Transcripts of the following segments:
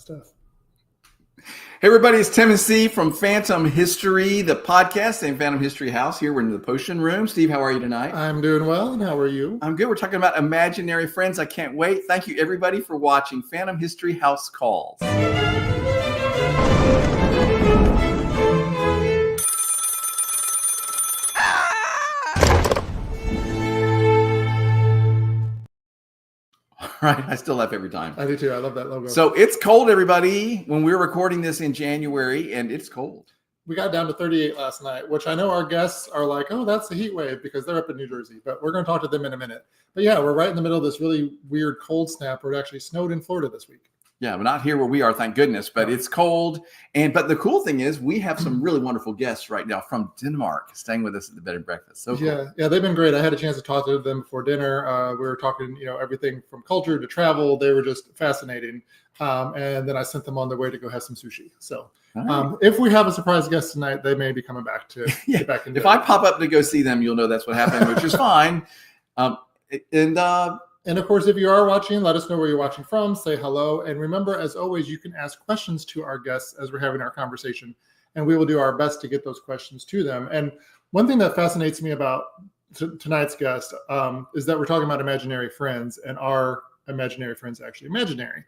Good stuff. Hey everybody, it's Tim and Steve from Phantom History, the podcast, and Phantom History House. Here we're in the potion room. Steve, how are you tonight? I'm doing well, and how are you? I'm good. We're talking about imaginary friends. I can't wait. Thank you everybody for watching Phantom History House Calls. Right, I still laugh every time. I do too. I love that logo. So it's cold, everybody. When we're recording this in January, and it's cold. We got down to 38 last night, which I know our guests are like, oh, that's the heat wave because they're up in New Jersey. But we're going to talk to them in a minute. But yeah, we're right in the middle of this really weird cold snap where it actually snowed in Florida this week. Yeah, we're not here where we are, thank goodness, but it's cold. But the cool thing is we have some really wonderful guests right now from Denmark staying with us at the bed and breakfast. So cool. Yeah, they've been great. I had a chance to talk to them before dinner. We were talking, everything from culture to travel. They were just fascinating. And then I sent them on their way to go have some sushi. So if we have a surprise guest tonight, they may be coming back to get back into If I pop up to go see them, you'll know that's what happened, which is fine. And of course, if you are watching, let us know where you're watching from. Say hello. And remember, as always, you can ask questions to our guests as we're having our conversation. And we will do our best to get those questions to them. And one thing that fascinates me about tonight's guest is that we're talking about imaginary friends, and our imaginary friends are actually imaginary.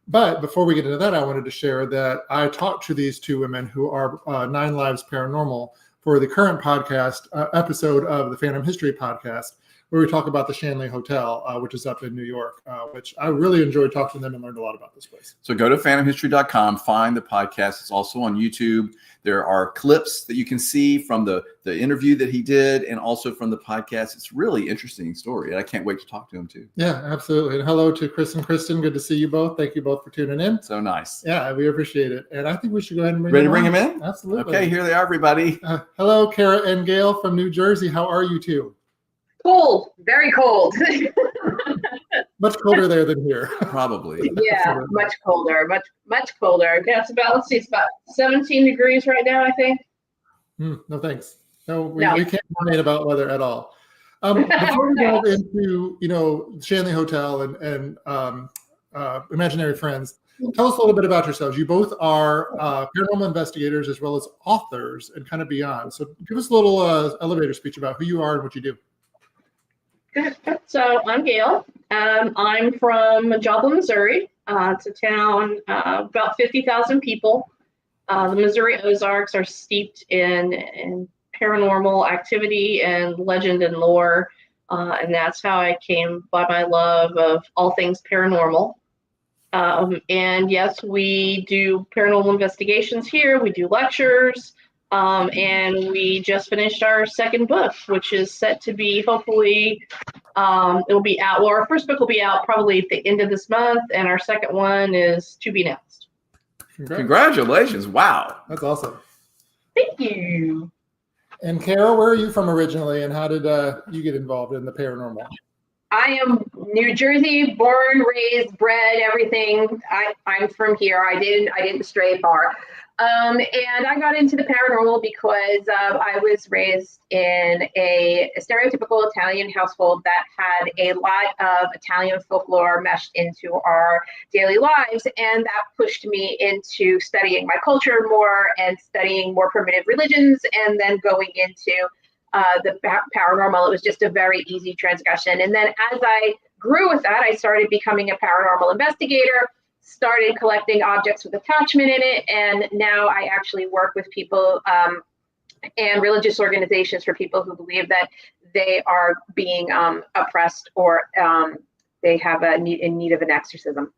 But before we get into that, I wanted to share that I talked to these two women who are Nine Lives Paranormal for the current podcast episode of the Phantom History podcast, where we talk about the Shanley Hotel, which is up in New York, which I really enjoyed talking to them and learned a lot about this place. So go to phantomhistory.com, find the podcast. It's also on YouTube. There are clips that you can see from the interview that he did and also from the podcast. It's a really interesting story, and I can't wait to talk to him too. Yeah, absolutely. And hello to Chris and Kristen. Good to see you both. Thank you both for tuning in. So nice. Yeah, we appreciate it. And I think we should go ahead and bring him in? Absolutely. Okay, here they are, everybody. Hello, Cara and Gail from New Jersey. How are you two? Cold, very cold. Much colder there than here. Probably. Yeah, much colder, much colder. It's about 17 degrees right now, I think. No, thanks. No, we can't complain about weather at all. Before we dive into, Shanley Hotel and imaginary friends, tell us a little bit about yourselves. You both are paranormal investigators as well as authors and kind of beyond. So give us a little elevator speech about who you are and what you do. So I'm Gail. I'm from Joplin, Missouri. It's a town about 50,000 people. The Missouri Ozarks are steeped in paranormal activity and legend and lore, and that's how I came by my love of all things paranormal. And yes, we do paranormal investigations here. We do lectures. And we just finished our second book, which is set to be hopefully, it'll be out. Well, our first book will be out probably at the end of this month, and our second one is to be announced. Congratulations. Wow. That's awesome. Thank you. And Cara, where are you from originally, and how did you get involved in the paranormal? I am New Jersey, born, raised, bred, everything. I'm from here. I didn't stray far. And I got into the paranormal because I was raised in a stereotypical Italian household that had a lot of Italian folklore meshed into our daily lives. And that pushed me into studying my culture more and studying more primitive religions, and then going into the paranormal. It was just a very easy transgression. And then as I grew with that, I started becoming a paranormal investigator, started collecting objects with attachment in it, and now I actually work with people and religious organizations for people who believe that they are being oppressed or they have in need of an exorcism.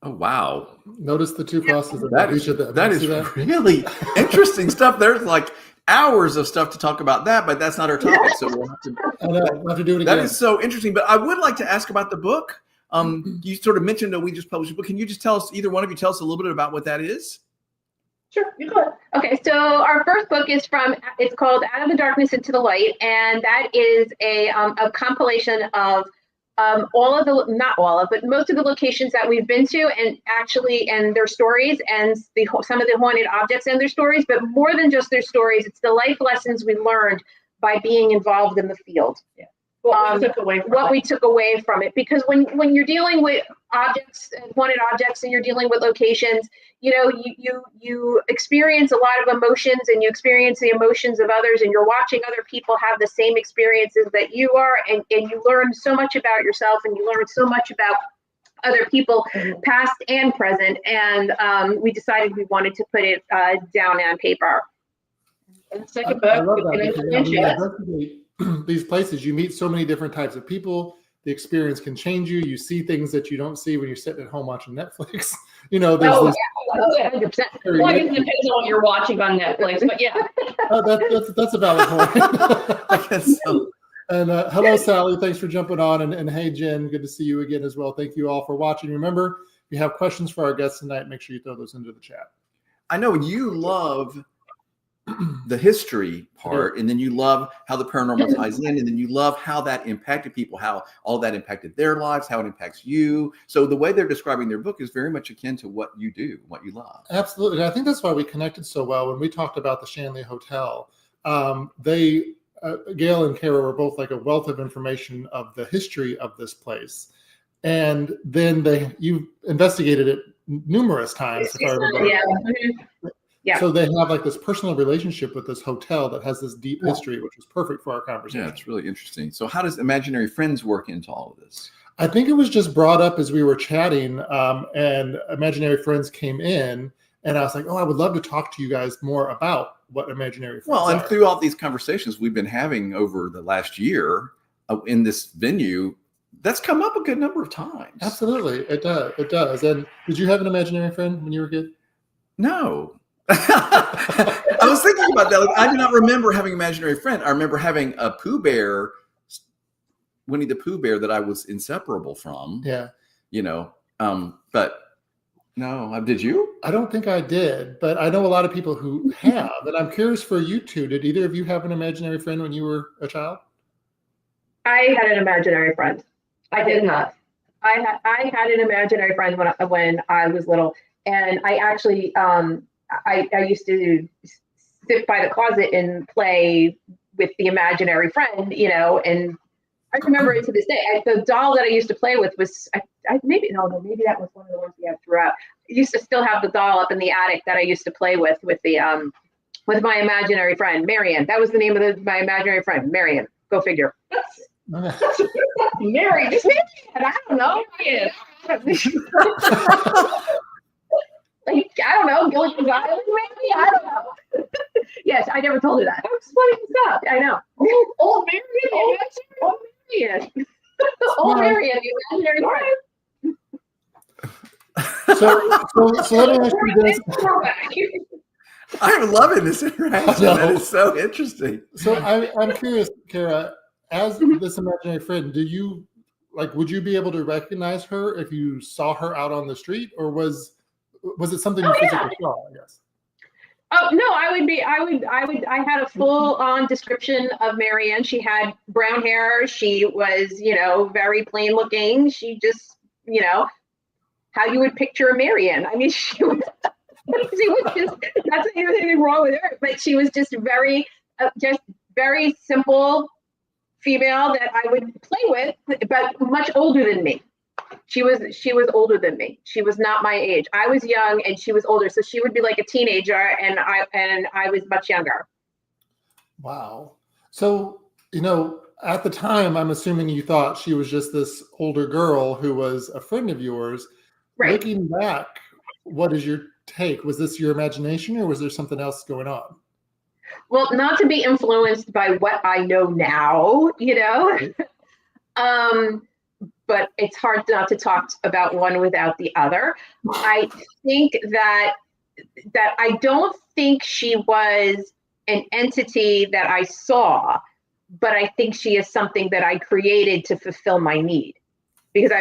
Oh, wow. Notice the two crosses. That is really interesting stuff. There's like hours of stuff to talk about that, but that's not our topic. So we'll have to do it again. That is so interesting. But I would like to ask about the book. You sort of mentioned that we just published a book. Can you just tell us, either one of you, tell us a little bit about what that is? Sure, you could. Okay, so our first book is it's called Out of the Darkness into the Light, and that is a compilation of not all of, but most of the locations that we've been to, and their stories, and some of the haunted objects and their stories, but more than just their stories, it's the life lessons we learned by being involved in the field. Yeah. what we took away from it. Because when you're dealing with objects, wanted objects, and you're dealing with locations, you experience a lot of emotions, and you experience the emotions of others, and you're watching other people have the same experiences that you are, and you learn so much about yourself, and you learn so much about other people, past and present. And we decided we wanted to put it down on paper. And the second I book, love that because when you yes. investigate these places, you meet so many different types of people. The experience can change you. You see things that you don't see when you're sitting at home watching Netflix. There's this. 100%. Well, I guess it depends on what you're watching on Netflix, but yeah. That's a valid point. I guess so. And hello, Sally. Thanks for jumping on. And hey, Jen, good to see you again as well. Thank you all for watching. Remember, if you have questions for our guests tonight, make sure you throw those into the chat. I know you love the history part, and then you love how the paranormal ties in, and then you love how that impacted people, how all that impacted their lives, how it impacts you. So the way they're describing their book is very much akin to what you do, what you love. Absolutely. And I think that's why we connected so well. When we talked about the Shanley Hotel, Gail and Cara were both like a wealth of information of the history of this place. And then you investigated it numerous times, if I remember. Yeah. Yeah. So they have like this personal relationship with this hotel that has this deep history, which is perfect for our conversation. Yeah, it's really interesting. So how does imaginary friends work into all of this? I think it was just brought up as we were chatting, and imaginary friends came in, and I was like, oh, I would love to talk to you guys more about what imaginary friends are. And throughout these conversations we've been having over the last year in this venue, that's come up a good number of times. Absolutely. It does. And did you have an imaginary friend when you were a kid? No. I was thinking about that. Like, I do not remember having an imaginary friend. I remember having a Pooh Bear, Winnie the Pooh Bear, that I was inseparable from. Yeah. But no, did you? I don't think I did, but I know a lot of people who have. And I'm curious for you two, did either of you have an imaginary friend when you were a child? I had an imaginary friend. I did not. I had an imaginary friend when I was little, and I actually I used to sit by the closet and play with the imaginary friend, and I remember it to this day. The doll that I used to play with was maybe that was one of the ones we had throughout. I used to still have the doll up in the attic that I used to play with the with my imaginary friend Marion. That was the name of my imaginary friend, Marion. Go figure. Mary, just I don't know. Yeah. Like, I don't know, Gilligan's Island, maybe? I don't know. Yes, I never told her that. I'm just putting this up. I know. Old Marion. Old Marion. Old Marion, the imaginary friend. So let me ask you this. I'm loving this interaction. That is so interesting. So I'm curious, Cara, as this imaginary friend, would you be able to recognize her if you saw her out on the street, or was it something you physically saw, I guess? Oh no, I had a full on description of Marianne. She had brown hair. She was, very plain looking. She just, how you would picture a Marianne. I mean, she was just, not saying anything wrong with her, but she was just very simple female that I would play with, but much older than me. She was older than me. She was not my age. I was young and she was older. So she would be like a teenager and I was much younger. Wow. So, at the time, I'm assuming you thought she was just this older girl who was a friend of yours. Right. Looking back, what is your take? Was this your imagination or was there something else going on? Well, not to be influenced by what I know now, but it's hard not to talk about one without the other. I think that I don't think she was an entity that I saw, but I think she is something that I created to fulfill my need. Because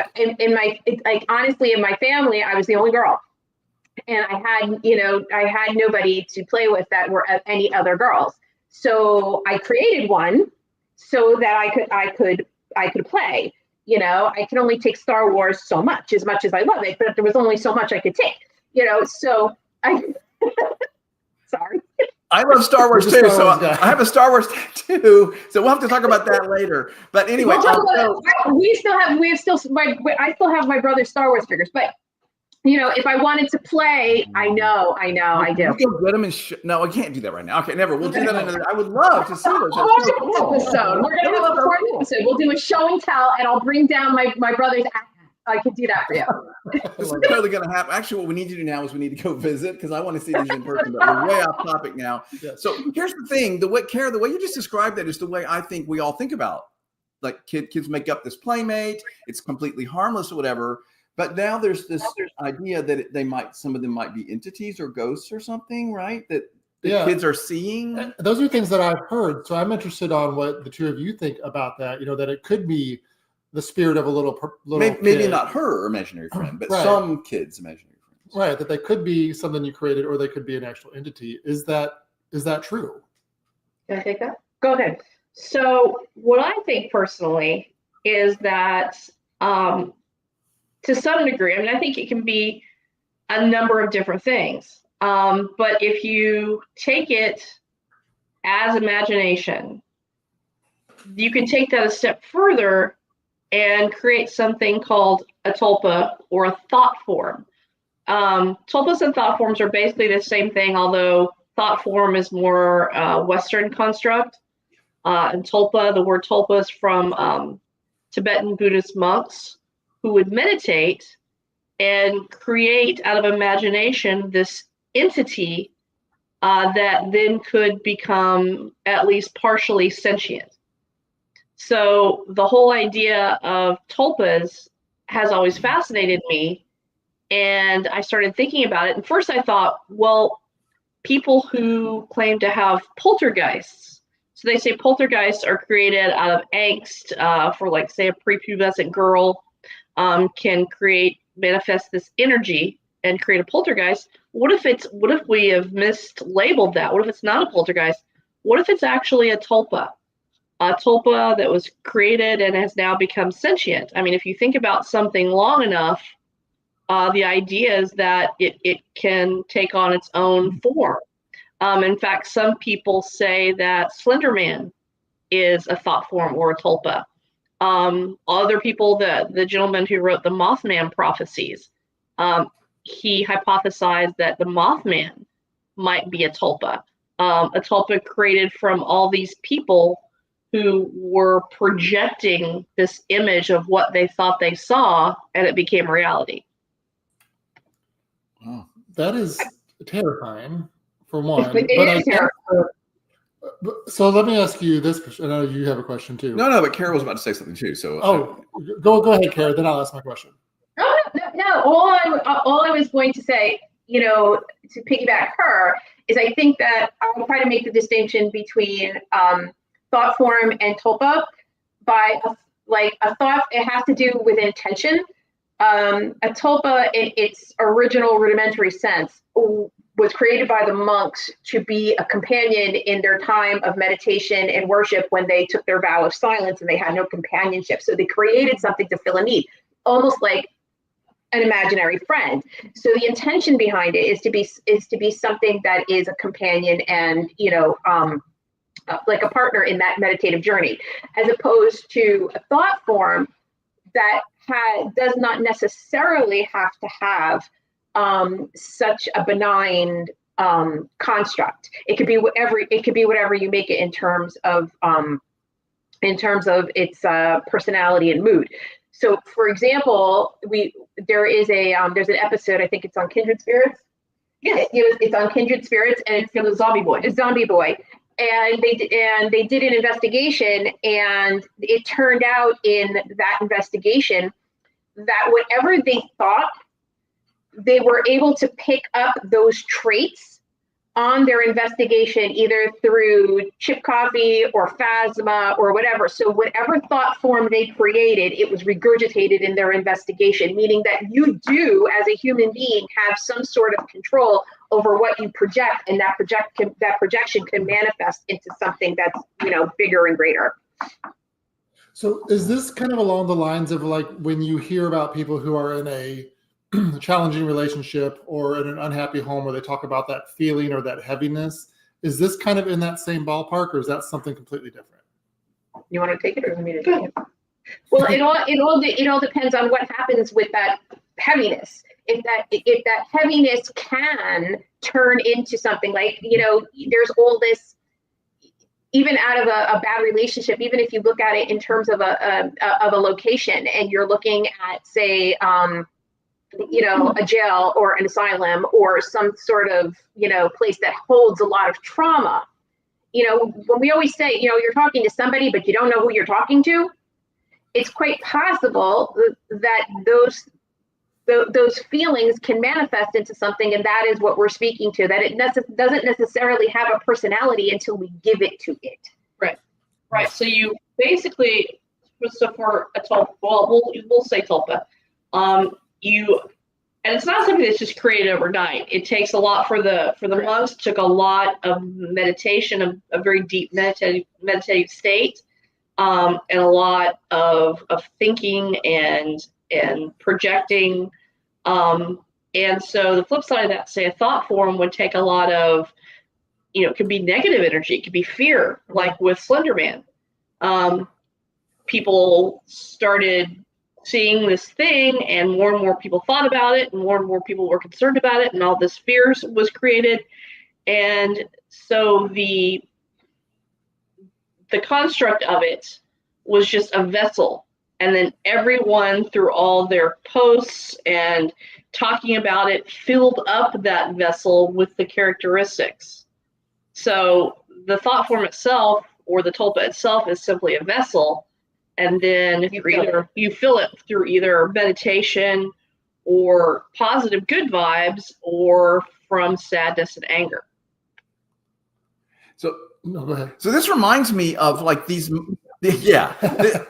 honestly, in my family, I was the only girl. And I had nobody to play with that were any other girls. So I created one so that I could play. I can only take Star Wars so much as I love it, but there was only so much I could take. So I sorry. I love Star Wars You're the too, Star so Wars guy. I have a Star Wars tattoo. So we'll have to talk about that later. But anyway, We'll talk about it. I still have my brother's Star Wars figures, but if I wanted to play, I do. Let's go get them and no, I can't do that right now. Okay, never. We'll do that another. I would love to see those. That's so cool. Episode. We're gonna have a fourth episode. We'll do a show and tell, and I'll bring down my brother's. I can do that for you. This is totally going to happen. Actually, what we need to do now is we need to go visit because I want to see these in person. But we're way off topic now. Yes. So here's the thing: Cara, the way you just described that is the way I think we all think about. Like kids make up this playmate. It's completely harmless or whatever. But now there's this idea that some of them might be entities or ghosts or something, right? That the kids are seeing. Those are things that I've heard. So I'm interested on what the two of you think about that. That it could be the spirit of a little maybe kid. Not her imaginary friend, but right. some kids' imaginary friends. Right, that they could be something you created, or they could be an actual entity. Is that true? Can I take that? Go ahead. So what I think personally is that to some degree, I think it can be a number of different things. But if you take it as imagination, you can take that a step further and create something called a tulpa or a thought form. Tulpas and thought forms are basically the same thing, although thought form is more Western construct. And tulpa, the word tulpa is from Tibetan Buddhist monks who would meditate and create out of imagination this entity that then could become at least partially sentient. So the whole idea of tulpas has always fascinated me. And I started thinking about it. And first I thought, well, people who claim to have poltergeists. So they say poltergeists are created out of angst for, like, say, a prepubescent girl can manifest this energy and create a poltergeist. What if we have mislabeled that? What if it's not a poltergeist? What if it's actually a tulpa? A tulpa that was created and has now become sentient. I mean, if you think about something long enough, the idea is that it can take on its own form. In fact, some people say that Slender Man is a thought form or a tulpa. Other people, the gentleman who wrote the Mothman prophecies, he hypothesized that the Mothman might be a tulpa created from all these people who were projecting this image of what they thought they saw, and it became reality. Wow. That is terrifying, for one. So let me ask you this question. I know you have a question too. No, but Cara was about to say something too. So go ahead, Cara. Then I'll ask my question. No. All I was going to say, to piggyback her, is I think that I'll try to make the distinction between thought form and tulpa by a thought. It has to do with intention. A tulpa, in its original rudimentary sense, was created by the monks to be a companion in their time of meditation and worship when they took their vow of silence and they had no companionship. So they created something to fill a need, almost like an imaginary friend. So the intention behind it is to be something that is a companion and like a partner in that meditative journey, as opposed to a thought form that does not necessarily have to have such a benign construct. It could be whatever you make it in terms of its personality and mood. So, for example, there's an episode, I think it's on Kindred Spirits. Yes, it's on Kindred Spirits, and it's the Zombie Boy. It's Zombie Boy. And they did an investigation, and it turned out in that investigation that whatever they thought, they were able to pick up those traits on their investigation, either through chip coffee or phasma or whatever. So whatever thought form they created, it was regurgitated in their investigation, meaning that you do, as a human being, have some sort of control over what you project, and that projection can manifest into something that's bigger and greater. So is this kind of along the lines of, like, when you hear about people who are in a challenging relationship or in an unhappy home, where they talk about that feeling or that heaviness, Is this kind of in that same ballpark, or is that something completely different? You want to take it, or me to take it? Well, it all depends on what happens with that heaviness. If that heaviness can turn into something like, there's all this, even out of a bad relationship, even if you look at it in terms of a location, and you're looking at, say, a jail or an asylum or some sort of, place that holds a lot of trauma. When we always say, you're talking to somebody, but you don't know who you're talking to, it's quite possible that those feelings can manifest into something, and that is what we're speaking to, that it doesn't necessarily have a personality until we give it to it. Right. So you basically, so for a tulpa, well, we'll say tulpa, and it's not something that's just created overnight. It takes a lot for the monks. It took a lot of meditation, a very deep meditative state, and a lot of thinking and projecting. And so the flip side of that, say a thought form would take a lot of, it could be negative energy, it could be fear, like with Slender Man. People started seeing this thing, and more people thought about it, and more people were concerned about it, and all this fear was created. And so the construct of it was just a vessel. And then everyone, through all their posts and talking about it, filled up that vessel with the characteristics. So the thought form itself, or the tulpa itself, is simply a vessel. And then you fill it through either meditation or positive good vibes, or from sadness and anger. So, No, go ahead. So this reminds me of like these. Yeah,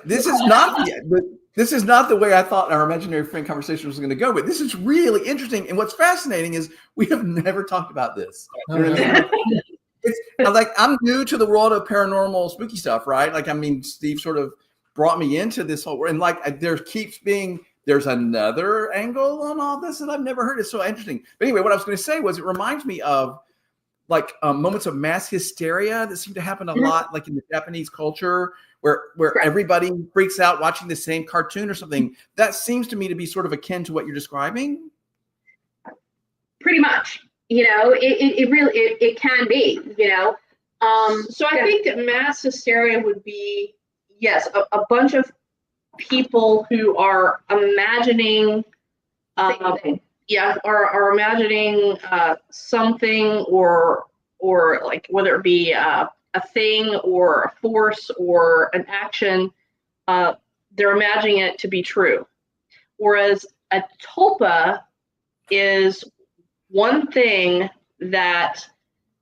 this is not the way I thought our imaginary friend conversation was going to go. But this is really interesting. And what's fascinating is we have never talked about this. You know what I mean? It's like, I'm new to the world of paranormal spooky stuff, right? Like, I mean, Steve sort of brought me into this whole, and like there's another angle on all this that I've never heard. It's so interesting. But anyway, what I was going to say was, it reminds me of like moments of mass hysteria that seem to happen a lot, like in the Japanese culture, where everybody freaks out watching the same cartoon or something. That seems to me to be sort of akin to what you're describing. Pretty much, it really can be, So I think that mass hysteria would be, yes, a bunch of people who are imagining, are imagining something, or like, whether it be a thing or a force or an action, they're imagining it to be true. Whereas a tulpa is one thing that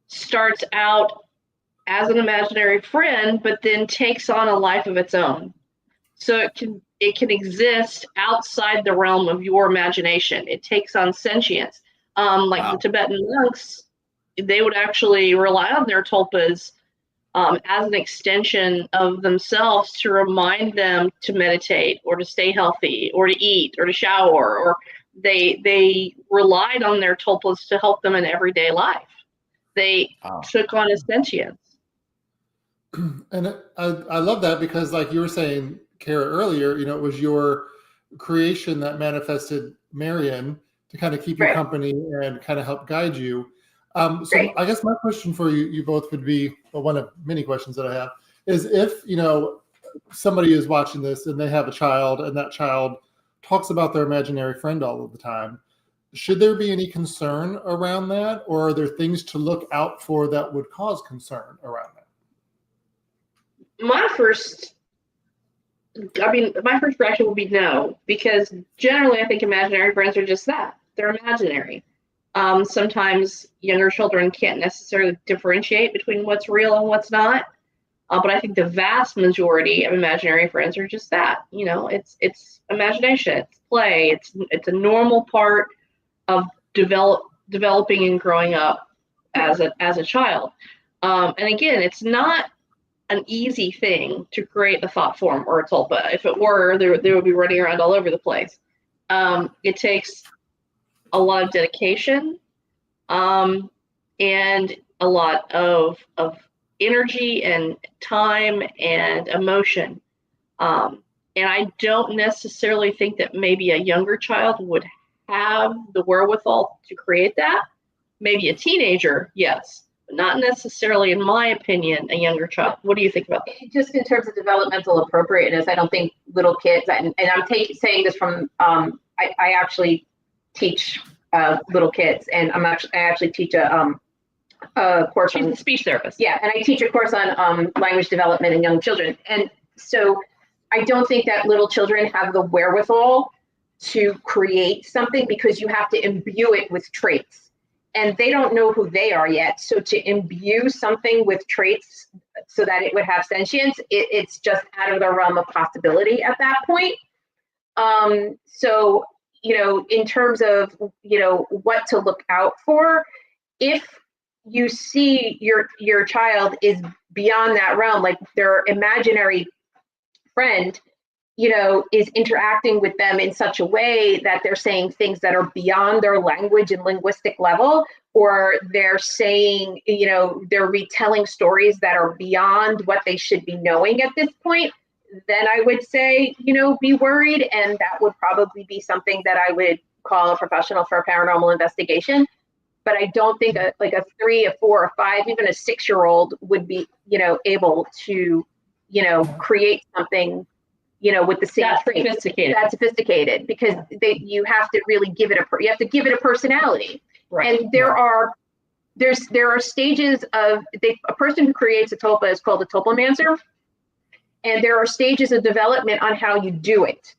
starts out as an imaginary friend, but then takes on a life of its own. So it can exist outside the realm of your imagination. It takes on sentience. Like the Tibetan monks, they would actually rely on their tulpas as an extension of themselves, to remind them to meditate, or to stay healthy, or to eat, or to shower, or they relied on their tulpas to help them in everyday life. They took on a sentience. And I love that, because like you were saying, Cara, earlier, it was your creation that manifested Marion to kind of keep you company and kind of help guide you. So I guess my question for you both would be, well, one of many questions that I have is, if, somebody is watching this and they have a child, and that child talks about their imaginary friend all of the time, should there be any concern around that? Or are there things to look out for that would cause concern around that? My first reaction will be no, because generally I think imaginary friends are just that. They're imaginary. Sometimes younger children can't necessarily differentiate between what's real and what's not. But I think the vast majority of imaginary friends are just that. It's imagination, it's play, it's a normal part of developing and growing up as a child. And again, it's not an easy thing to create a thought form or a tulpa. If it were, they would be running around all over the place. It takes a lot of dedication, and a lot of energy and time and emotion. And I don't necessarily think that maybe a younger child would have the wherewithal to create that. Maybe a teenager, yes, but not necessarily, in my opinion, a younger child. What do you think about that? Just in terms of developmental appropriateness, I don't think little kids, and I'm saying this from, I actually teach little kids, and I actually teach a course. She's a speech therapist. Yeah, and I teach a course on language development in young children. And so I don't think that little children have the wherewithal to create something, because you have to imbue it with traits. And they don't know who they are yet. So to imbue something with traits so that it would have sentience, it's just out of the realm of possibility at that point. So, in terms of, what to look out for, if you see your child is beyond that realm, like their imaginary friend, is interacting with them in such a way that they're saying things that are beyond their language and linguistic level, or they're saying, they're retelling stories that are beyond what they should be knowing at this point, then I would say, be worried. And that would probably be something that I would call a professional for a paranormal investigation. But I don't think a 3, a 4, a 5, even a 6-year-old would be, able to, create something, with the same traits. That's sophisticated, because you have to really give it a personality. Right. And there are stages of a person who creates a tulpa is called a tulpomancer. And there are stages of development on how you do it.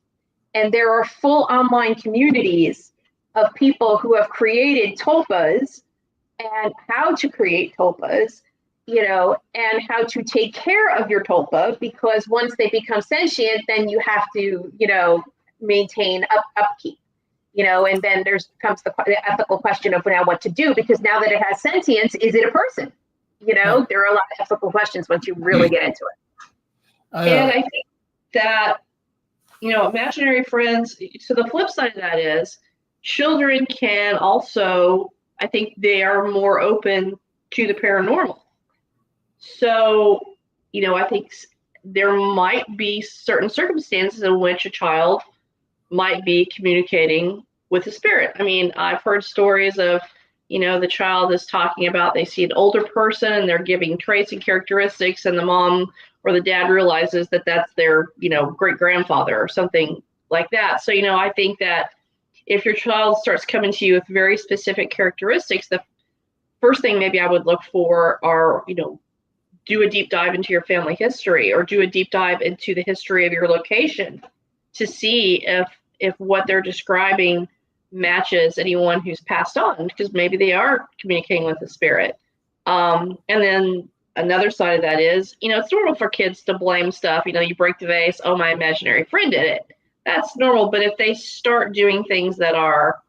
And there are full online communities of people who have created tulpas and how to create tulpas, and how to take care of your tulpa, because once they become sentient, then you have to, maintain upkeep, and then comes the ethical question of now what to do, because now that it has sentience, is it a person? There are a lot of ethical questions once you really get into it. And I think that, imaginary friends, so the flip side of that is children can also, I think they are more open to the paranormal. So, I think there might be certain circumstances in which a child might be communicating with a spirit. I mean, I've heard stories of, the child is talking about, they see an older person and they're giving traits and characteristics, and the mom or the dad realizes that that's their, great grandfather or something like that. So, I think that if your child starts coming to you with very specific characteristics, the first thing maybe I would look for are, do a deep dive into your family history, or do a deep dive into the history of your location to see if what they're describing matches anyone who's passed on, because maybe they are communicating with the spirit. And then another side of that is, it's normal for kids to blame stuff. You break the vase, oh, my imaginary friend did it. That's normal. But if they start doing things that are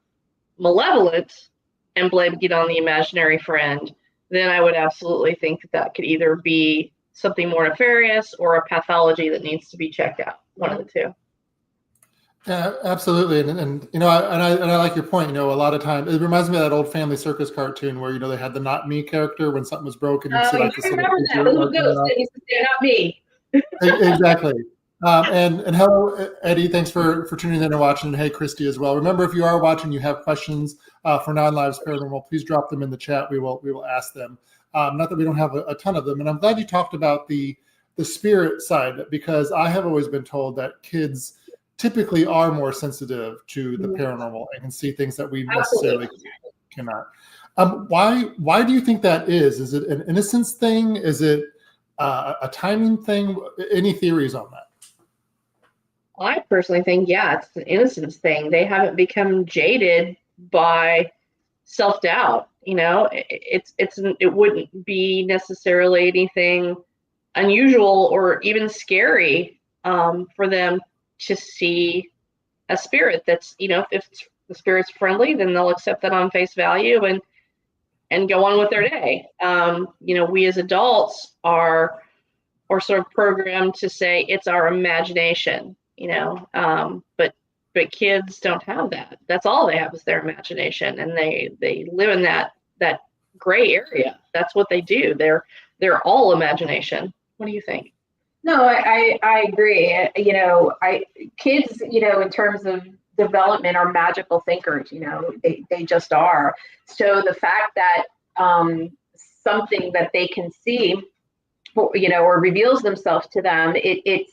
malevolent and blaming it on the imaginary friend, then I would absolutely think that could either be something more nefarious or a pathology that needs to be checked out. One of the two. Yeah, absolutely. And I like your point. A lot of times it reminds me of that old Family Circus cartoon where, they had the not me character when something was broken. I remember that. Little ghost that used to say, not me. Exactly. And hello, Eddie. Thanks for tuning in and watching. And hey, Christy as well. Remember, if you are watching, you have questions for Non-Lives Paranormal, please drop them in the chat. We will ask them. Not that we don't have a ton of them. And I'm glad you talked about the spirit side, because I have always been told that kids typically are more sensitive to the paranormal and can see things that we necessarily cannot. Why do you think that is? Is it an innocence thing? Is it a timing thing? Any theories on that? I personally think, it's an innocence thing. They haven't become jaded by self-doubt. It wouldn't be necessarily anything unusual or even scary for them to see a spirit that's, if the spirit's friendly, then they'll accept that on face value and go on with their day. We as adults are sort of programmed to say it's our imagination, but kids don't have that. That's all they have is their imagination, and they live in that gray area. That's what they do. They're all imagination. What do you think? No, I agree. Kids, in terms of development, are magical thinkers. They just are. So the fact that something that they can see, or reveals themselves to them, it's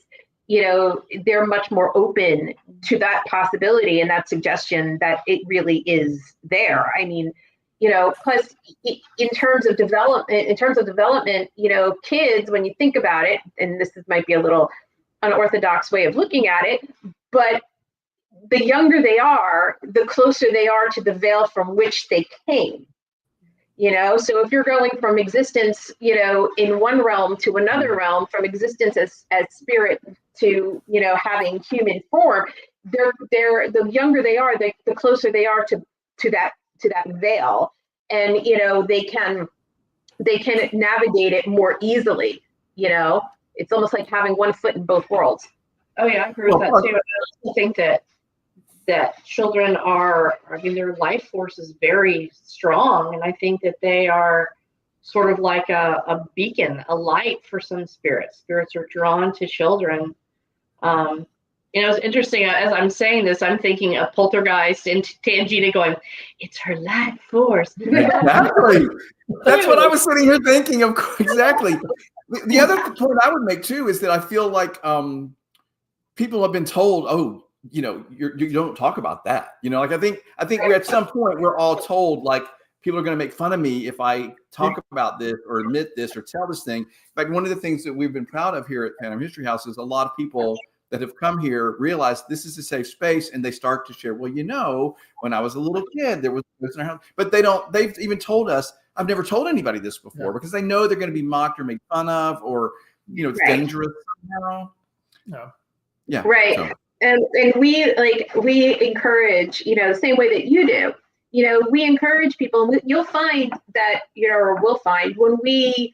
they're much more open to that possibility and that suggestion that it really is there. I mean, plus in terms of development, kids, when you think about it, and might be a little unorthodox way of looking at it, but the younger they are, the closer they are to the veil from which they came. So if you're going from existence, in one realm to another realm, from existence as spirit to, having human form, the younger they are, the closer they are to that veil, and they can navigate it more easily. It's almost like having one foot in both worlds. Oh yeah, I agree with that too. I also think that children their life force is very strong, and I think that they are sort of like a beacon, a light for some spirits. Spirits are drawn to children. It's interesting, as I'm saying this, I'm thinking of Poltergeist and Tangina going, it's her life force. Exactly. That's what I was sitting here thinking of. Exactly. The other point I would make too is that I feel like people have been told, oh, you don't talk about that. I think we're at some point we're all told, like, people are going to make fun of me if I talk about this or admit this or tell this thing. In fact, one of the things that we've been proud of here at Phantom History House is a lot of people that have come here realize this is a safe space, and they start to share, well, when I was a little kid, there was this in our house. But they've even told us, I've never told anybody this before, because they know they're going to be mocked or made fun of, or, it's dangerous somehow. No. Yeah. Right. So. And we encourage, the same way that you do, we encourage people. You'll find that, or we'll find when we,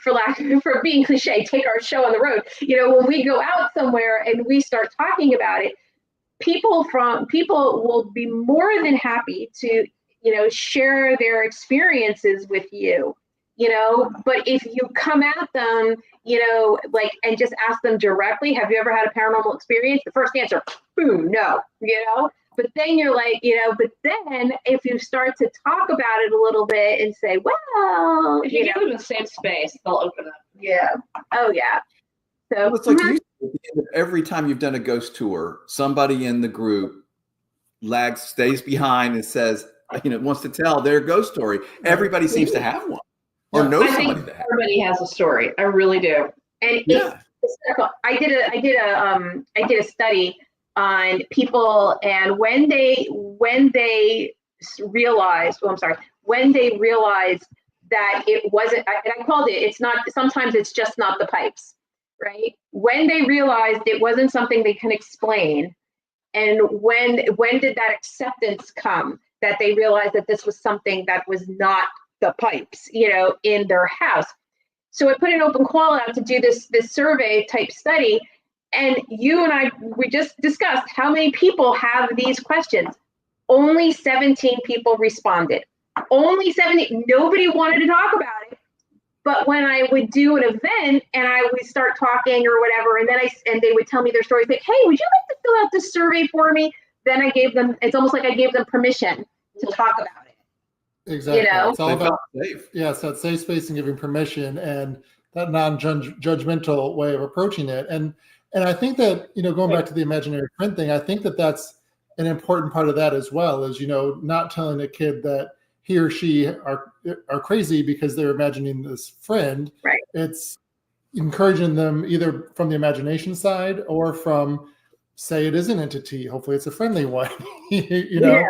for being cliche, take our show on the road, when we go out somewhere and we start talking about it, people will be more than happy to, share their experiences with you, but if you come at them, and just ask them directly, have you ever had a paranormal experience? The first answer, boom, no, but then you're like, but then if you start to talk about it a little bit and say, well, if you give them the same space, they'll open up. Yeah. Oh yeah. So it's like every time you've done a ghost tour, somebody in the group stays behind and says, wants to tell their ghost story. Everybody seems to have one. Or know somebody that everybody has a story. I really do. And I did a study on people, and when they realized that it wasn't, and I called it's not, sometimes it's just not the pipes, right? When they realized it wasn't something they can explain, and when did that acceptance come, that they realized that this was something that was not the pipes, in their house. So I put an open call out to do this survey type study, and you and I, we just discussed how many people have these questions. Only 17 people responded. Only 17. Nobody wanted to talk about it. But when I would do an event and I would start talking or whatever, and they would tell me their stories, like, hey, would you like to fill out this survey for me? Then I gave them, it's almost like I gave them permission to talk about it. Exactly. It's all about it's that safe space and giving permission, and that non-judgmental way of approaching it. And I think that, going back to the imaginary friend thing, I think that that's an important part of that as well, is, not telling a kid that he or she are crazy because they're imagining this friend. Right. It's encouraging them either from the imagination side or from, say, it is an entity. Hopefully it's a friendly one, Yeah.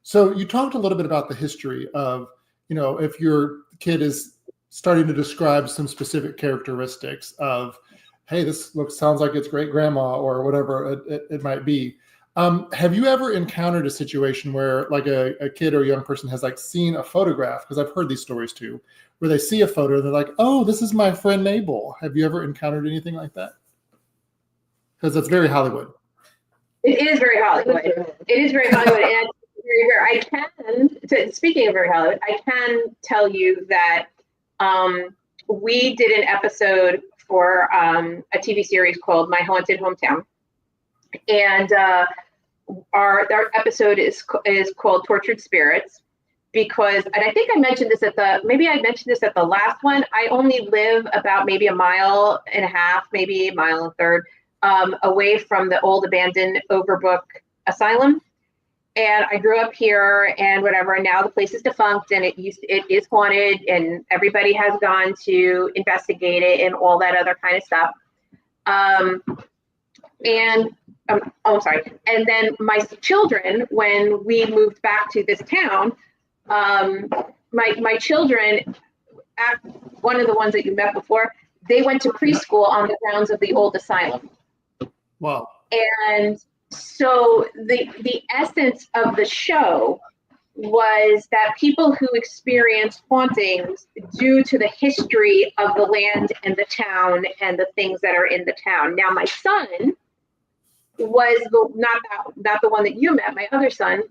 So you talked a little bit about the history of, if your kid is starting to describe some specific characteristics of, hey, this sounds like it's great grandma or whatever it might be. Have you ever encountered a situation where, like, a kid or a young person has, like, seen a photograph? Because I've heard these stories too, where they see a photo and they're like, oh, this is my friend Mabel. Have you ever encountered anything like that? Because that's very Hollywood. It is very Hollywood. It is very Hollywood. And very rare. I can speaking of very Hollywood, I can tell you that we did an episode for a TV series called My Haunted Hometown, and our episode is called Tortured Spirits, because, and I think I mentioned this at the last one. I only live about maybe a mile and a half, maybe a mile and a third away from the old abandoned Overbrook Asylum. And I grew up here and whatever, and now the place is defunct and it is haunted, and everybody has gone to investigate it and all that other kind of stuff. I'm sorry. And then my children, when we moved back to this town, my children, one of the ones that you met before, they went to preschool on the grounds of the old asylum. Wow. And so the essence of the show was that people who experience hauntings due to the history of the land and the town and the things that are in the town. Now, my son was not the one that you met, my other son.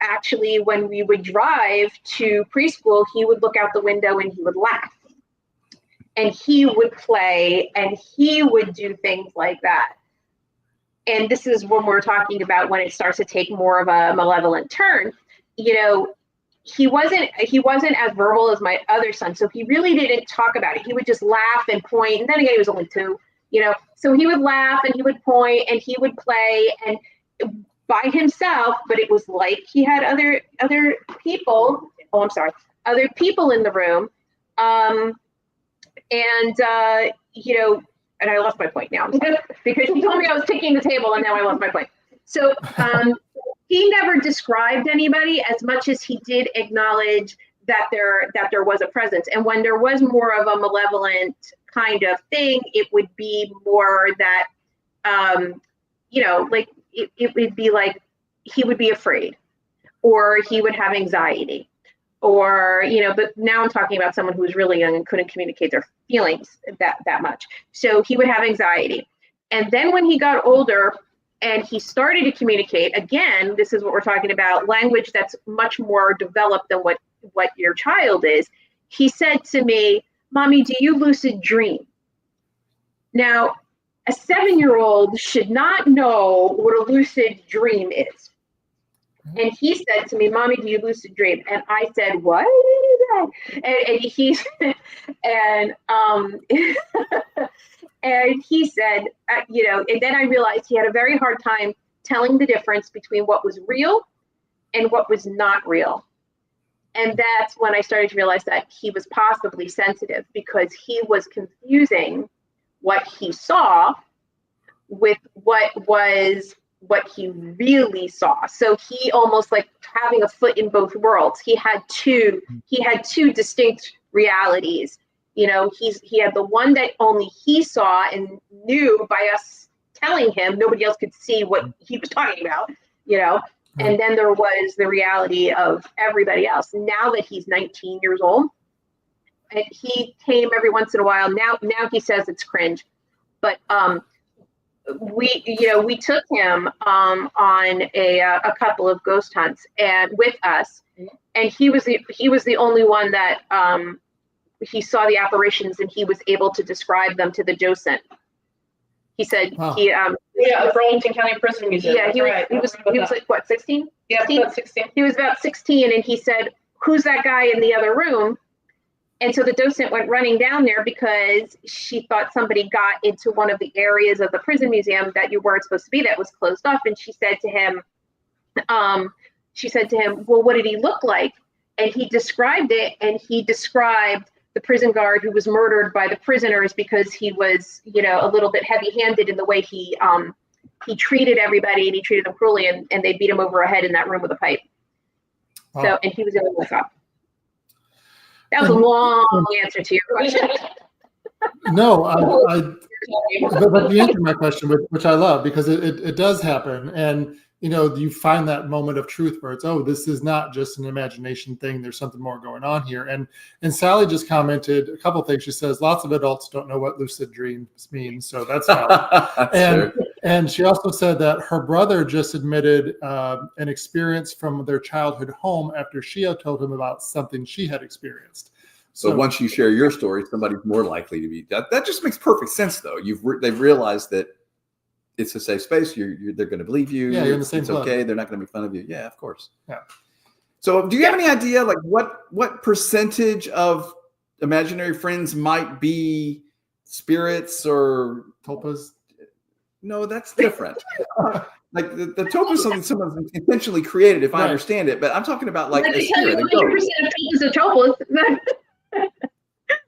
Actually, when we would drive to preschool, he would look out the window and he would laugh. And he would play and he would do things like that. And this is when we're talking about when it starts to take more of a malevolent turn. You know, he wasn't as verbal as my other son, so he really didn't talk about it. He would just laugh and point. And then again, he was only 2, you know, so he would laugh and he would point and he would play and by himself. But it was like he had other people. Oh, I'm sorry, other people in the room. You know. And I lost my point now because he told me I was taking the table and now I lost my point. So he never described anybody as much as he did acknowledge that there was a presence. And when there was more of a malevolent kind of thing, it would be more that, you know, like it would be like he would be afraid or he would have anxiety. Or, you know, but now I'm talking about someone who was really young and couldn't communicate their feelings that much. So he would have anxiety. And then when he got older and he started to communicate, again, this is what we're talking about, language that's much more developed than what your child is. He said to me, "Mommy, do you lucid dream?" Now, a 7-year-old should not know what a lucid dream is. And he said to me, "Mommy, do you lucid dream?" And I said, "What?" And he and and he said, you know, and then I realized he had a very hard time telling the difference between what was real and what was not real. And that's when I started to realize that he was possibly sensitive because he was confusing what he saw with what he really saw. So he almost like having a foot in both worlds. He had two distinct realities. You know, he had the one that only he saw and knew by us telling him. Nobody else could see what he was talking about, you know. And then there was the reality of everybody else. Now that he's 19 years old, and he came every once in a while. Now he says it's cringe, but we took him on a couple of ghost hunts and with us, and he was the only one that he saw the apparitions and he was able to describe them to the docent. He said the Burlington County Prison Museum. Yeah, he was like what, 16? Yeah, 16? about 16. He was about 16, and he said, "Who's that guy in the other room?" And so the docent went running down there because she thought somebody got into one of the areas of the prison museum that you weren't supposed to be, that was closed off. And she said to him, "Well, what did he look like?" And he described it, and he described the prison guard who was murdered by the prisoners because he was, you know, a little bit heavy-handed in the way he treated everybody, and he treated them cruelly, and they beat him over the head in that room with a pipe. Wow. So, and he was the only one who saw. That was a long answer to your question. No, but you answered my question, which I love, because it does happen. And, you know, you find that moment of truth where it's, oh, this is not just an imagination thing. There's something more going on here. And Sally just commented a couple of things. She says, lots of adults don't know what lucid dreams mean. So that's valid. And she also said that her brother just admitted an experience from their childhood home after she had told him about something she had experienced. So once you share your story, somebody's more likely to be. That just makes perfect sense, though. They've realized that it's a safe space. They're going to believe you. Yeah, you're in the same It's club. okay. They're not going to make fun of you. Yeah, of course. Yeah. So do you have any idea, like what percentage of imaginary friends might be spirits or Tulpas? No, that's different. Like the tulpa is something someone's intentionally created, if I understand it. But I'm talking about like a spirit. 100% of tulpas are tulpas.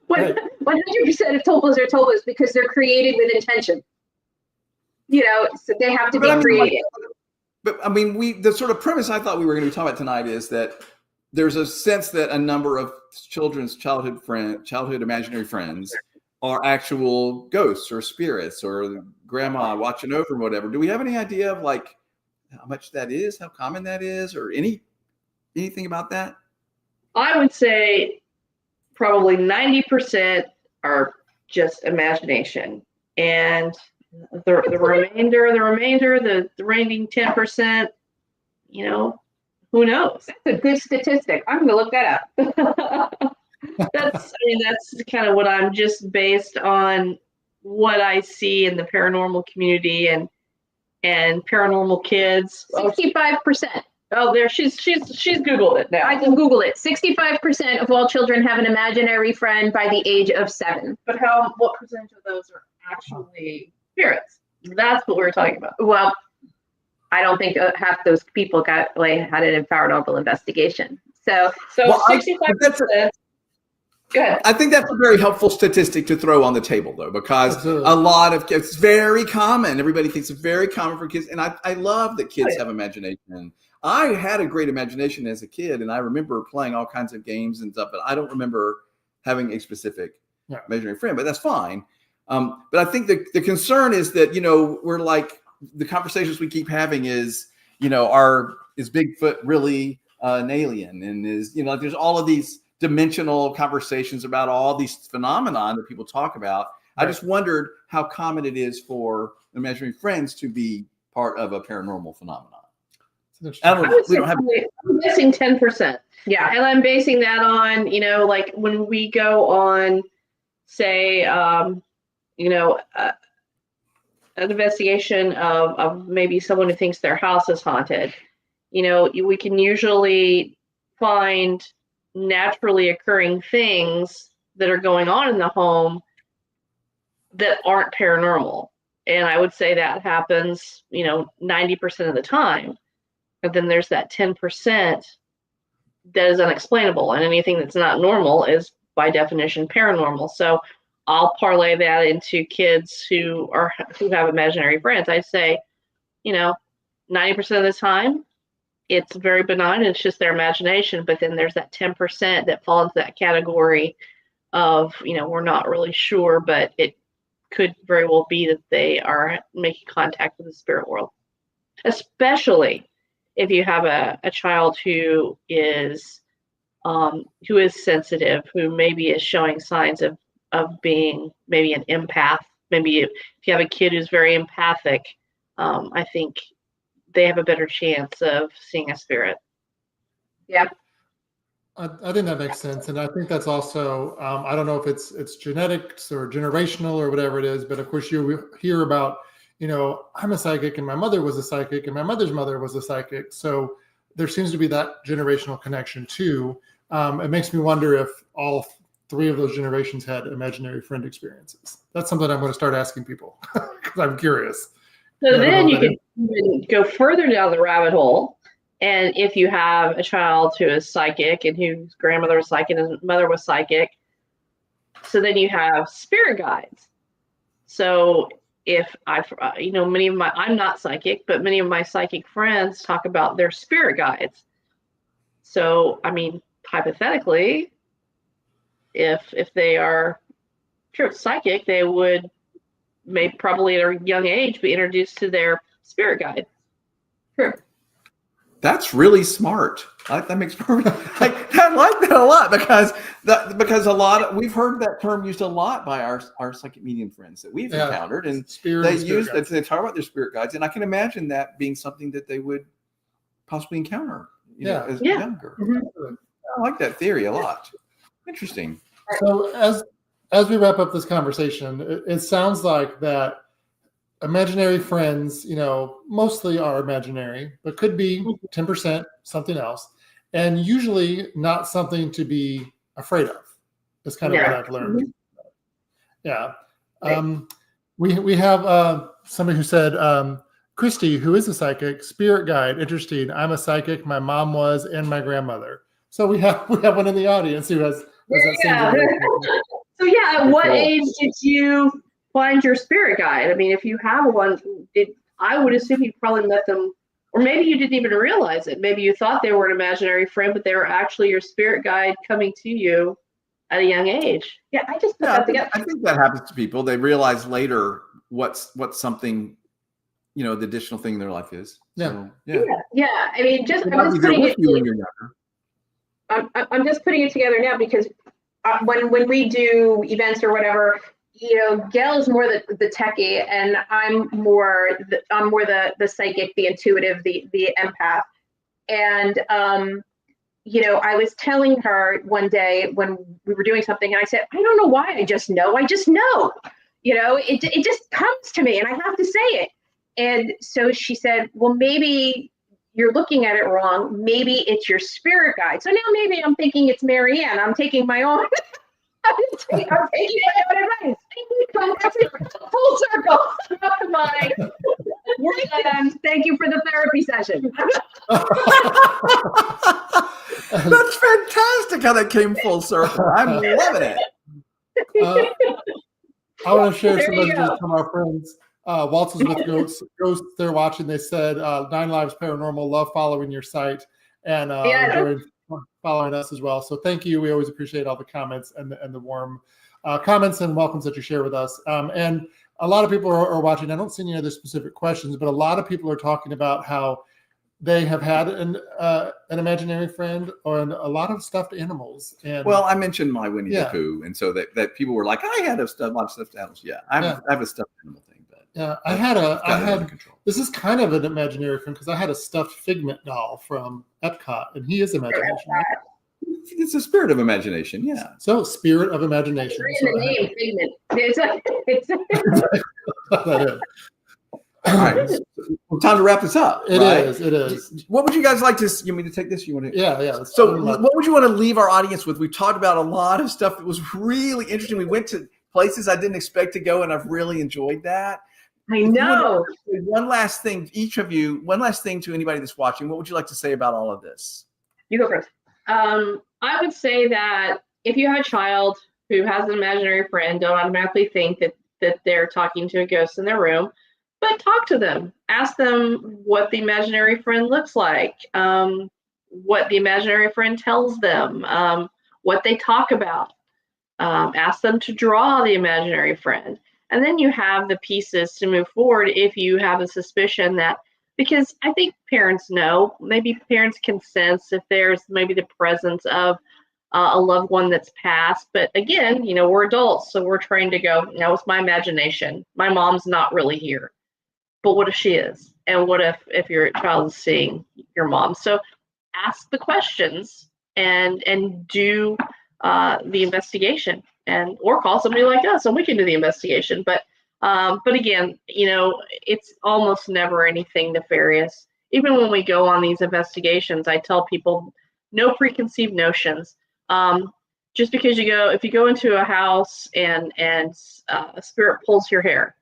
100% of tulpas are tulpas because they're created with intention. So they have to be created. But I mean, the sort of premise I thought we were going to be talking about tonight is that there's a sense that a number of children's childhood imaginary friends are actual ghosts or spirits or grandma watching over them, whatever. Do we have any idea of like how much that is, how common that is, or anything about that? I would say probably 90% are just imagination, and the remaining 10%, who knows? That's a good statistic. I'm going to look that up. That's kind of what I'm just based on what I see in the paranormal community and paranormal kids. 65%. Oh, there she's Googled it now. I can Google it. 65% of all children have an imaginary friend by the age of 7. But what percentage of those are actually spirits? That's what we're talking about. Well, I don't think half those people had an paranormal investigation. So 65%. Good. I think that's a very helpful statistic to throw on the table, though, because a lot of kids, it's very common. Everybody thinks it's very common for kids. And I love that kids have imagination. I had a great imagination as a kid, and I remember playing all kinds of games and stuff, but I don't remember having a specific imaginary friend, but that's fine. But I think the concern is that, we're like, the conversations we keep having is, is Bigfoot really an alien? And there's all of these dimensional conversations about all these phenomena that people talk about. Right. I just wondered how common it is for imaginary friends to be part of a paranormal phenomenon. I'm guessing 10%. Yeah. And I'm basing that on, like when we go on, say, an investigation of maybe someone who thinks their house is haunted, we can usually find naturally occurring things that are going on in the home that aren't paranormal. And I would say that happens, 90% of the time. But then there's that 10% that is unexplainable. And anything that's not normal is by definition paranormal. So I'll parlay that into kids who have imaginary friends. I say, 90% of the time, it's very benign. It's just their imagination. But then there's that 10% that falls into that category of, we're not really sure, but it could very well be that they are making contact with the spirit world. Especially if you have a child who is sensitive, who maybe is showing signs of being maybe an empath. Maybe if you have a kid who's very empathic, I think they have a better chance of seeing a spirit. Yeah. I think that makes sense. And I think that's also, I don't know if it's genetics or generational or whatever it is, but of course you hear about, I'm a psychic and my mother was a psychic and my mother's mother was a psychic. So there seems to be that generational connection too. It makes me wonder if all 3 of those generations had imaginary friend experiences. That's something I'm going to start asking people because I'm curious. So then you can go further down the rabbit hole. And if you have a child who is psychic and whose grandmother was psychic and his mother was psychic, so then you have spirit guides. So if I'm not psychic, but many of my psychic friends talk about their spirit guides. So, hypothetically, if they are psychic, they would probably at a young age be introduced to their spirit guide. True. That's really smart. That makes perfect. I like that a lot because we've heard that term used a lot by our psychic medium friends that we've encountered, and they use that. They talk about their spirit guides, and I can imagine that being something that they would possibly encounter, as younger. Mm-hmm. I like that theory a lot. Interesting. So as we wrap up this conversation, it sounds like that imaginary friends, mostly are imaginary, but could be 10% something else, and usually not something to be afraid of. That's kind of what I've learned. Yeah. We have somebody who said, Christy, who is a psychic, spirit guide. Interesting. I'm a psychic. My mom was, and my grandmother. So we have one in the audience who has that same. So at what age did you find your spirit guide? I mean, if you have one, I would assume you probably met them, or maybe you didn't even realize it. Maybe you thought they were an imaginary friend, but they were actually your spirit guide coming to you at a young age. Yeah, I just put that together. I think that happens to people. They realize later what's something, the additional thing in their life is. Yeah. So, yeah. I mean, I'm just putting it. I'm just putting it together now because when we do events or whatever, Gail's more the techie, and I'm more the psychic, the intuitive, the empath. And I was telling her one day when we were doing something, and I said, I don't know why, I just know. It just comes to me, and I have to say it. And so she said, well, maybe you're looking at it wrong. Maybe it's your spirit guide. So now maybe I'm thinking it's Marianne. I'm taking my own. I'm taking my own advice. That's it. Full circle. Thank you for the therapy session. That's fantastic how that came full circle. I'm loving it. I want to share some messages from our friends. Waltzes with Ghosts, they're watching. They said, 9 Lives Paranormal, love following your site, and following us as well. So thank you. We always appreciate all the comments and the warm comments and welcomes that you share with us. And a lot of people are watching. I don't see any other specific questions, but a lot of people are talking about how they have had an imaginary friend or a lot of stuffed animals. And I mentioned my Winnie the Pooh, and so that people were like, I had a lot of stuffed animals. Yeah, I have a stuffed animal thing. Yeah, I had this is kind of an imaginary friend because I had a stuffed Figment doll from Epcot, and he is imagination. It's a spirit of imagination, yeah. So spirit of imagination. In the name, Figment. That is. All right, time to wrap this up. It is. What would you guys like to? You want me to take this? You want to? Yeah. So, what would you want to leave our audience with? We talked about a lot of stuff that was really interesting. We went to places I didn't expect to go, and I've really enjoyed that. I know. One last thing, each of you, one last thing to anybody that's watching. What would you like to say about all of this? You go first. I would say that if you have a child who has an imaginary friend, don't automatically think that they're talking to a ghost in their room, but talk to them. Ask them what the imaginary friend looks like, what the imaginary friend tells them, what they talk about. Ask them to draw the imaginary friend. And then you have the pieces to move forward if you have a suspicion that, because I think parents know, maybe parents can sense if there's maybe the presence of a loved one that's passed. But again, we're adults, so we're trained to go, it's my imagination. My mom's not really here. But what if she is? And what if your child is seeing your mom? So ask the questions and do the investigation, or call somebody like us and we can do the investigation. But again, it's almost never anything nefarious. Even when we go on these investigations, I tell people no preconceived notions. Just because if you go into a house and a spirit pulls your hair,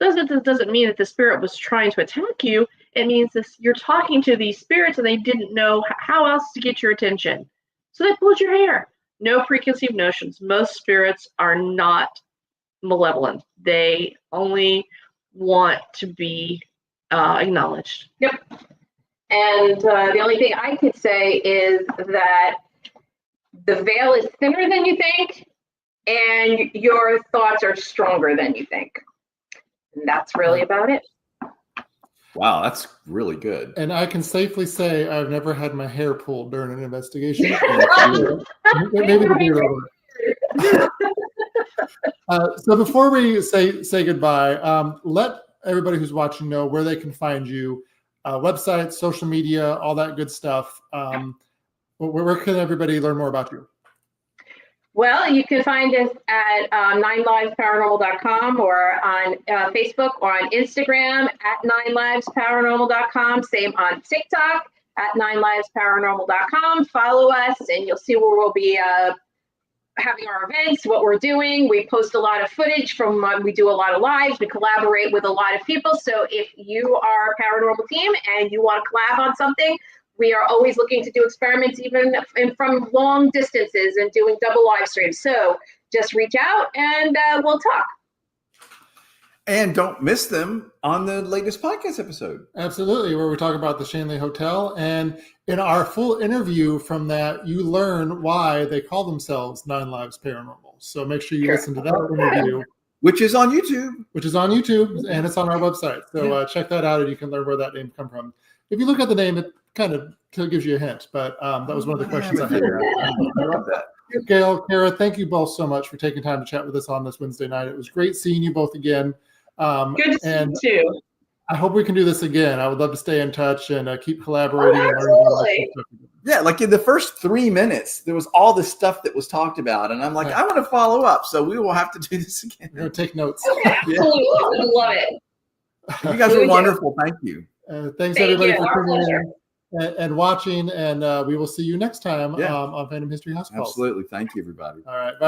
doesn't mean that the spirit was trying to attack you. It means you're talking to these spirits and they didn't know how else to get your attention. So they pulled your hair. No preconceived notions. Most spirits are not malevolent. They only want to be acknowledged. Yep. And the only thing I could say is that the veil is thinner than you think, and your thoughts are stronger than you think. And that's really about it. Wow, that's really good. And I can safely say I've never had my hair pulled during an investigation. Maybe the beard a little bit. So before we say goodbye, let everybody who's watching know where they can find you, website, social media, all that good stuff. Where can everybody learn more about you? Well, you can find us at 9livesparanormal.com or on Facebook or on Instagram at 9livesparanormal.com. Same on TikTok at 9livesparanormal.com. Follow us and you'll see where we'll be having our events, what we're doing. We post a lot of footage from we do a lot of lives. We collaborate with a lot of people. So if you are a paranormal team and you want to collab on something, we are always looking to do experiments, even from long distances, and doing double live streams. So just reach out and we'll talk. And don't miss them on the latest podcast episode. Absolutely, where we talk about the Shanley Hotel. And in our full interview from that, you learn why they call themselves 9 Lives Paranormal. So make sure you listen to that interview. Which is on YouTube. And it's on our website. So check that out and you can learn where that name come from. If you look at the name, it kind of gives you a hint, but that was one of the questions I had. I love that. Gail, Cara, thank you both so much for taking time to chat with us on this Wednesday night. It was great seeing you both again. Good to see you too. I hope we can do this again. I would love to stay in touch and keep collaborating. Absolutely. Yeah, like in the first 3 minutes, there was all this stuff that was talked about, and I'm like, I want to follow up, so we will have to do this again. We're going to take notes. Absolutely. I love it. You guys were wonderful. Thank you. Thanks everybody for tuning in and watching, and we will see you next time on Phantom History House Calls. Absolutely. Thank you, everybody. All right. Bye.